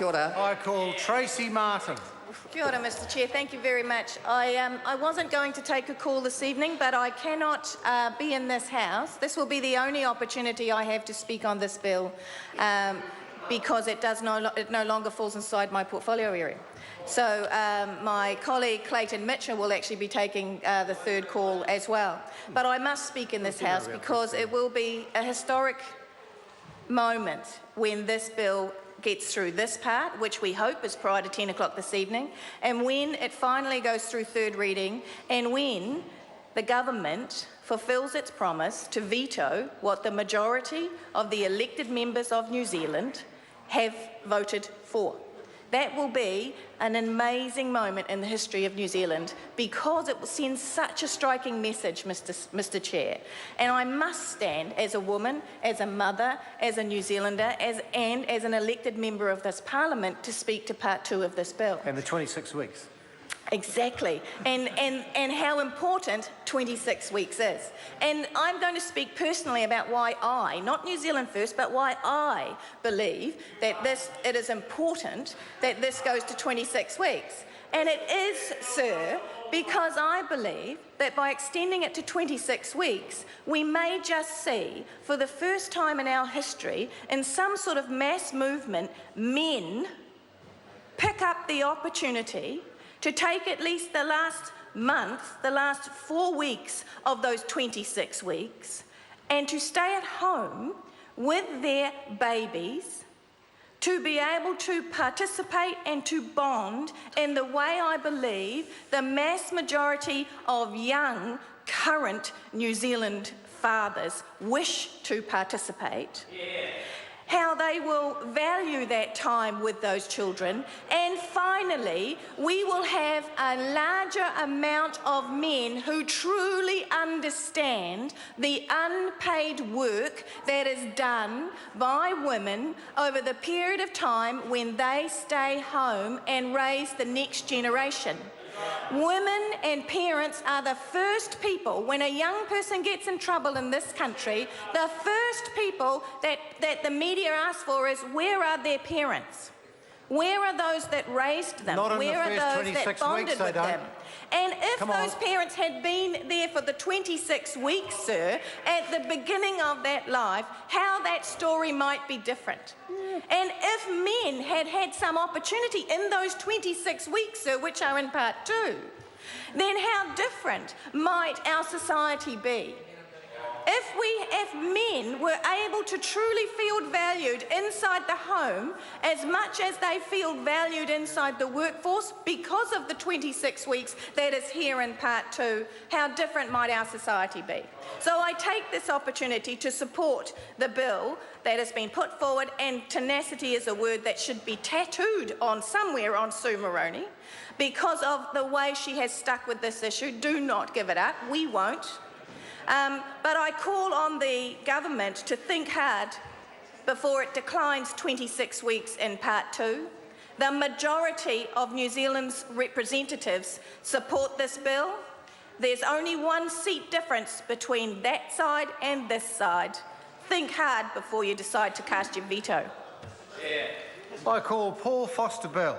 Kia ora. I call Tracy Martin. Kia ora, Mr Chair. Thank you very much. I wasn't going to take a call this evening, but I cannot be in this House. This will be the only opportunity I have to speak on this bill because it no longer falls inside my portfolio area. So my colleague Clayton Mitchell will actually be taking the third call as well. But I must speak in this House because it will be a historic moment when this bill gets through this part, which we hope is prior to 10 o'clock this evening, and when it finally goes through third reading, and when the government fulfills its promise to veto what the majority of the elected members of New Zealand have voted for. That will be an amazing moment in the history of New Zealand because it will send such a striking message, Mr Chair. And I must stand as a woman, as a mother, as a New Zealander, and as an elected member of this Parliament to speak to part 2 of this bill. And the 26 weeks. Exactly, and how important 26 weeks is. And I'm going to speak personally about why I, not New Zealand First, but why I believe that it is important that this goes to 26 weeks. And it is, sir, because I believe that by extending it to 26 weeks, we may just see, for the first time in our history, in some sort of mass movement, men pick up the opportunity to take at least the last month, the last 4 weeks of those 26 weeks, and to stay at home with their babies, to be able to participate and to bond in the way I believe the mass majority of young, current New Zealand fathers wish to participate. Yeah. How they will value that time with those children. And finally, we will have a larger amount of men who truly understand the unpaid work that is done by women over the period of time when they stay home and raise the next generation. Women and parents are the first people, when a young person gets in trouble in this country, the first people that the media asks for is, where are their parents? Where are those that raised them? Not in where the first are those that bonded weeks, with them? And if those parents had been there for the 26 weeks, sir, at the beginning of that life, how that story might be different. And if men had had some opportunity in those 26 weeks, sir, which are in part 2, then how different might our society be? If men were able to truly feel valued inside the home as much as they feel valued inside the workforce because of the 26 weeks that is here in part 2, how different might our society be? So I take this opportunity to support the bill that has been put forward, and tenacity is a word that should be tattooed on somewhere on Sue Moroney because of the way she has stuck with this issue. Do not give it up. We won't. But I call on the government to think hard before it declines 26 weeks in part 2. The majority of New Zealand's representatives support this bill. There's only 1 seat difference between that side and this side. Think hard before you decide to cast your veto. I call Paul Foster Bell.